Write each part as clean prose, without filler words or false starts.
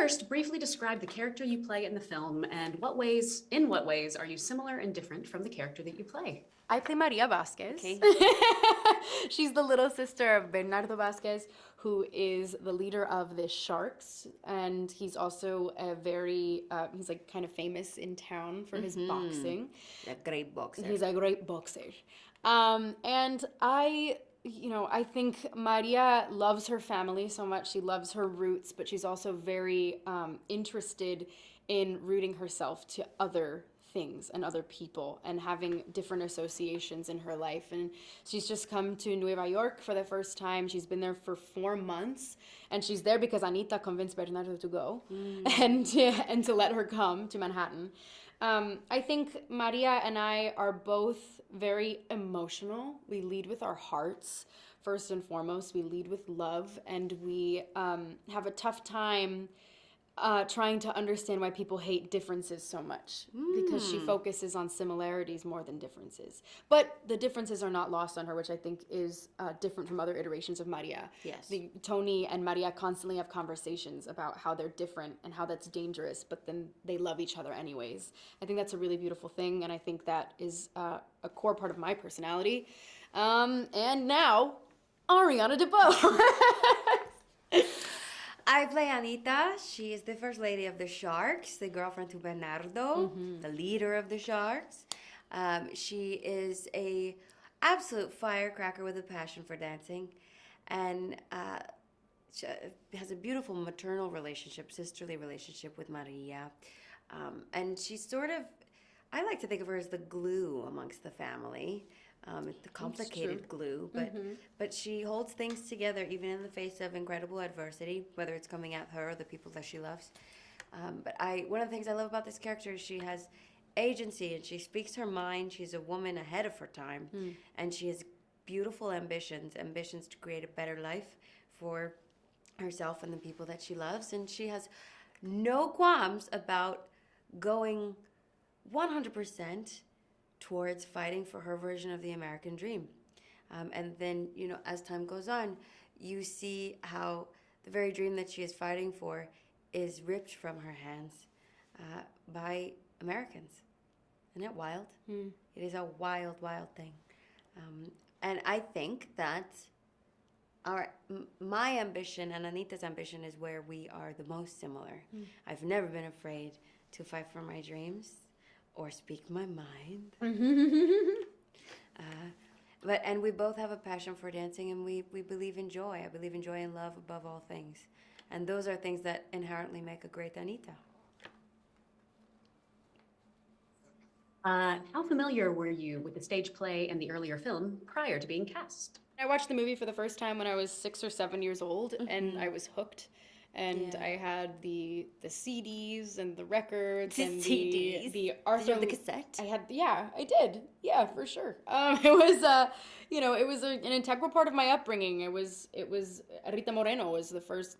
first, briefly describe the character you play in the film and in what ways are you similar and different from the character that you play? I play Maria Vasquez. Okay. She's the little sister of Bernardo Vasquez, who is the leader of the Sharks, and he's also he's like kind of famous in town for his boxing. A great boxer. He's a great boxer. And I think Maria loves her family so much. She loves her roots, but she's also very interested in rooting herself to other things and other people and having different associations in her life. And she's just come to Nueva York for the first time. She's been there for 4 months, and she's there because Anita convinced Bernardo to go and to let her come to Manhattan. I think Maria and I are both very emotional. We lead with our hearts, first and foremost. We lead with love, and we have a tough time trying to understand why people hate differences so much, because she focuses on similarities more than differences. But the differences are not lost on her, which I think is different from other iterations of Maria. Yes. Tony and Maria constantly have conversations about how they're different and how that's dangerous, but then they love each other anyways. I think that's a really beautiful thing, and I think that is a core part of my personality. And now, Ariana DeBose. I play Anita. She is the first lady of the Sharks, the girlfriend to Bernardo, the leader of the Sharks. She is a absolute firecracker with a passion for dancing, and she has a beautiful maternal relationship, sisterly relationship with Maria. And she's sort of, I like to think of her as the glue amongst the family. It's the complicated glue, but she holds things together even in the face of incredible adversity, whether it's coming at her or the people that she loves. But one of the things I love about this character is she has agency and she speaks her mind. She's a woman ahead of her time, and she has beautiful ambitions to create a better life for herself and the people that she loves. And she has no qualms about going 100% towards fighting for her version of the American dream. And then, as time goes on, you see how the very dream that she is fighting for is ripped from her hands by Americans. Isn't it wild? It is a wild, wild thing. And I think that my ambition and Anita's ambition is where we are the most similar. I've never been afraid to fight for my dreams or speak my mind. And we both have a passion for dancing, and we believe in joy. I believe in joy and love above all things. And those are things that inherently make a great Anita. How familiar were you with the stage play and the earlier film prior to being cast? I watched the movie for the first time when I was 6 or 7 years old, and I was hooked. And I had the CDs and the records and CDs. the Arthur. Did you have the cassette? I did. Yeah, for sure. It was it was an integral part of my upbringing. It was Rita Moreno was the first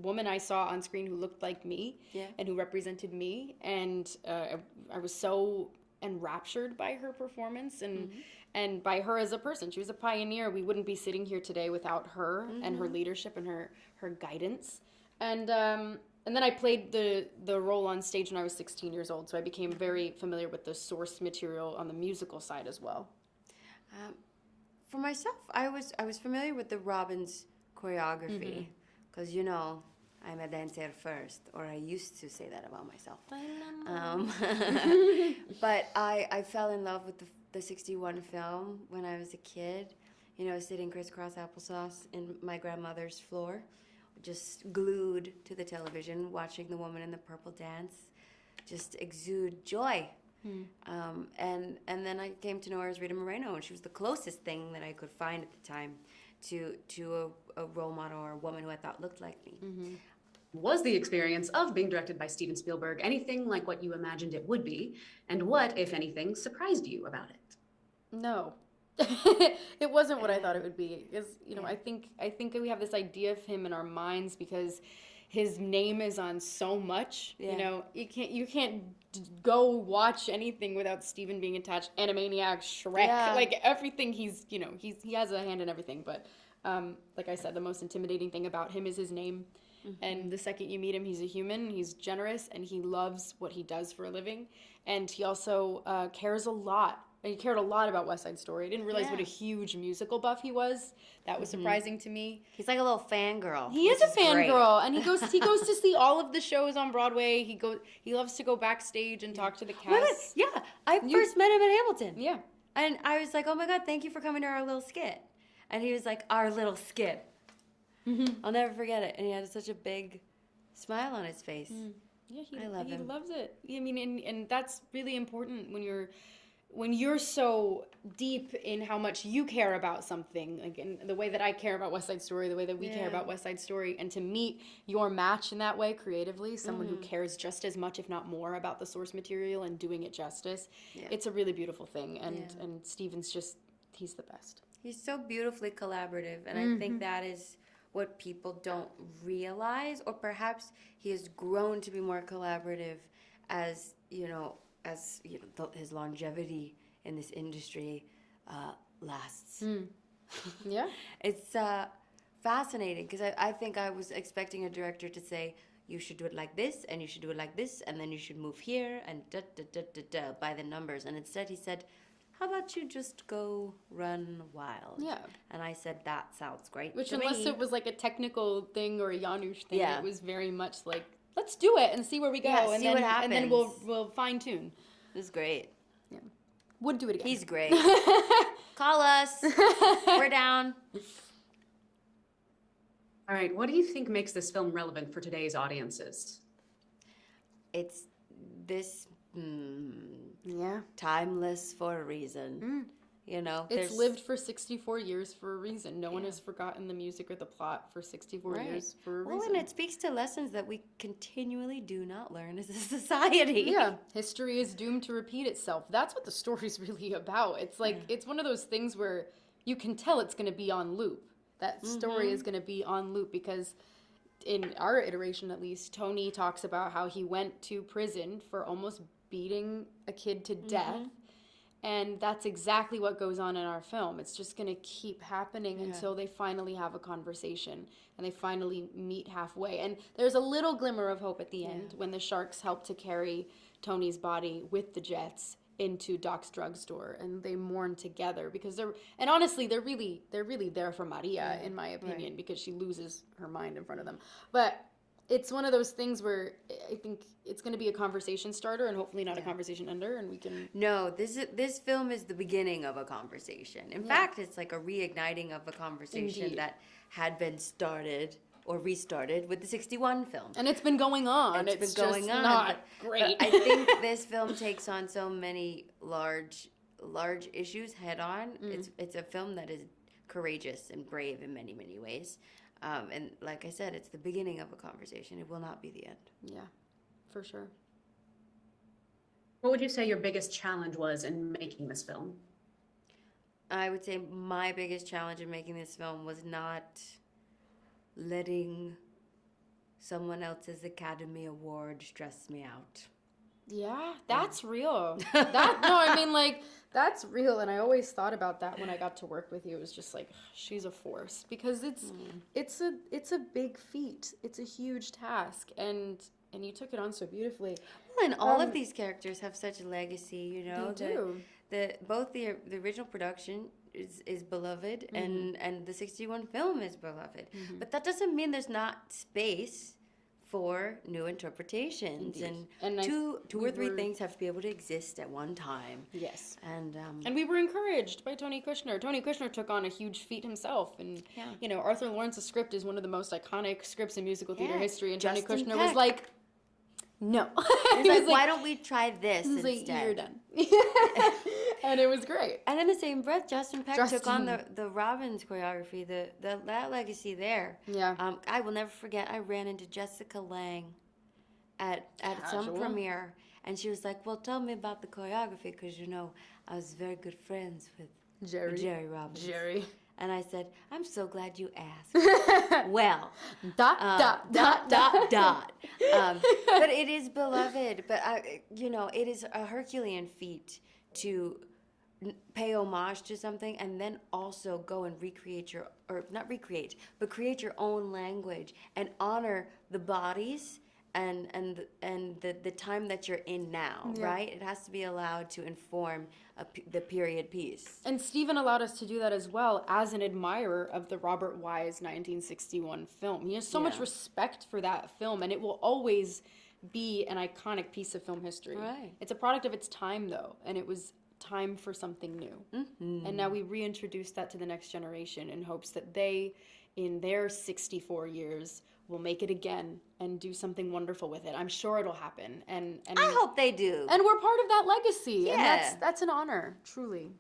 woman I saw on screen who looked like me and who represented me, and I was so enraptured by her performance and by her as a person. She was a pioneer. We wouldn't be sitting here today without her and her leadership and her guidance. And then I played the role on stage when I was 16 years old, so I became very familiar with the source material on the musical side as well. For myself, I was familiar with the Robbins choreography, because I'm a dancer first, or I used to say that about myself. But I fell in love with the 61 film when I was a kid, sitting crisscross applesauce in my grandmother's floor, just glued to the television, watching the woman in the purple dance, just exude joy. And then I came to know her as Rita Moreno, and she was the closest thing that I could find at the time to a role model or a woman who I thought looked like me. Was the experience of being directed by Steven Spielberg anything like what you imagined it would be? And what, if anything, surprised you about it? No. It wasn't what I thought it would be, because I think we have this idea of him in our minds because his name is on so much. You can't go watch anything without Steven being attached. Animaniacs, Shrek, like everything. He has a hand in everything. But like I said, the most intimidating thing about him is his name. And the second you meet him, he's a human, he's generous, and he loves what he does for a living. And he also cares a lot. He cared a lot about West Side Story. I didn't realize what a huge musical buff he was. That was surprising to me. He's like a little fangirl. He is a fangirl, and he goes to see all of the shows on Broadway. He loves to go backstage and talk to the cast. Yeah, I first met him at Hamilton. Yeah. And I was like, oh my God, thank you for coming to our little skit. And he was like, our little skit. I'll never forget it. And he had such a big smile on his face. Yeah, I love him. He loves it. I mean, and that's really important when you're so deep in how much you care about something, like in the way that I care about West Side Story, the way that we care about West Side Story, and to meet your match in that way creatively, someone who cares just as much, if not more, about the source material and doing it justice, it's a really beautiful thing. And Steven's he's the best. He's so beautifully collaborative, and I think that is what people don't realize, or perhaps he has grown to be more collaborative as his longevity in this industry lasts. Yeah. It's fascinating because I think I was expecting a director to say, you should do it like this, and you should do it like this, and then you should move here, and by the numbers. And instead he said, how about you just go run wild? Yeah. And I said, that sounds great. Which, to unless me. it was like a technical thing or a Janusz thing, Yeah. it was very much like, let's do it and see where we go. Yeah, and see then, what happens. And then we'll fine tune. It was great. Yeah. Would do it again. He's great. Call us. We're down. All right, what do you think makes this film relevant for today's audiences? It's this Yeah. timeless for a reason. You know, It's lived for 64 years for a reason. No one has forgotten the music or the plot for 64 years for a reason. Well, and it speaks to lessons that we continually do not learn as a society. Yeah, history is doomed to repeat itself. That's what the story's really about. It's like, it's one of those things where you can tell it's going to be on loop. That story is going to be on loop because in our iteration, at least, Tony talks about how he went to prison for almost beating a kid to death. And that's exactly what goes on in our film. It's just going to keep happening until they finally have a conversation and they finally meet halfway. And there's a little glimmer of hope at the end when the sharks help to carry Tony's body with the jets into Doc's drugstore and they mourn together because honestly they're really there for Maria in my opinion because she loses her mind in front of them. But it's one of those things where I think it's going to be a conversation starter and hopefully not a conversation ender, and we can... No, this film is the beginning of a conversation. In fact, it's like a reigniting of a conversation that had been started or restarted with the 61 film. And it's been going on. It's been going on. Not great. But I think this film takes on so many large issues head on. It's a film that is courageous and brave in many, many ways. And like I said, it's the beginning of a conversation. It will not be the end. Yeah, for sure. What would you say your biggest challenge was in making this film? I would say my biggest challenge in making this film was not letting someone else's Academy Award stress me out. Yeah, that's real. That's real. And I always thought about that when I got to work with you. It was just like, she's a force because it's a big feat. It's a huge task, and you took it on so beautifully. Well, and all of these characters have such a legacy, you know. They do. Both the original production is beloved, and the 61 film is beloved. But that doesn't mean there's not space for new interpretations. Indeed. And two or three things have to be able to exist at one time. Yes. And we were encouraged by Tony Kushner. Tony Kushner took on a huge feat himself. And, you know, Arthur Lawrence's script is one of the most iconic scripts in musical theater history. And Tony Justin Kushner Peck. was like, no. he was like, why don't we try this He's instead? like, you're done. And it was great. And in the same breath, Justin Peck took on the Robbins choreography, that legacy there. Yeah. I will never forget, I ran into Jessica Lange at some premiere, and she was like, well, tell me about the choreography, because, you know, I was very good friends with Jerry Robbins. Jerry. And I said, I'm so glad you asked. Well. Dot. But it is beloved. But, it is a Herculean feat to pay homage to something and then also go and recreate your, or not recreate, but create your own language and honor the bodies and the time that you're in now, right? It has to be allowed to inform the period piece. And Stephen allowed us to do that as well as an admirer of the Robert Wise 1961 film. He has so much respect for that film, and it will always be an iconic piece of film history. Right. It's a product of its time, though, and it was time for something new. And now we reintroduce that to the next generation in hopes that they, in their 64 years, will make it again and do something wonderful with it. I'm sure it'll happen. And I hope they do. And we're part of that legacy. Yeah. And that's an honor, truly.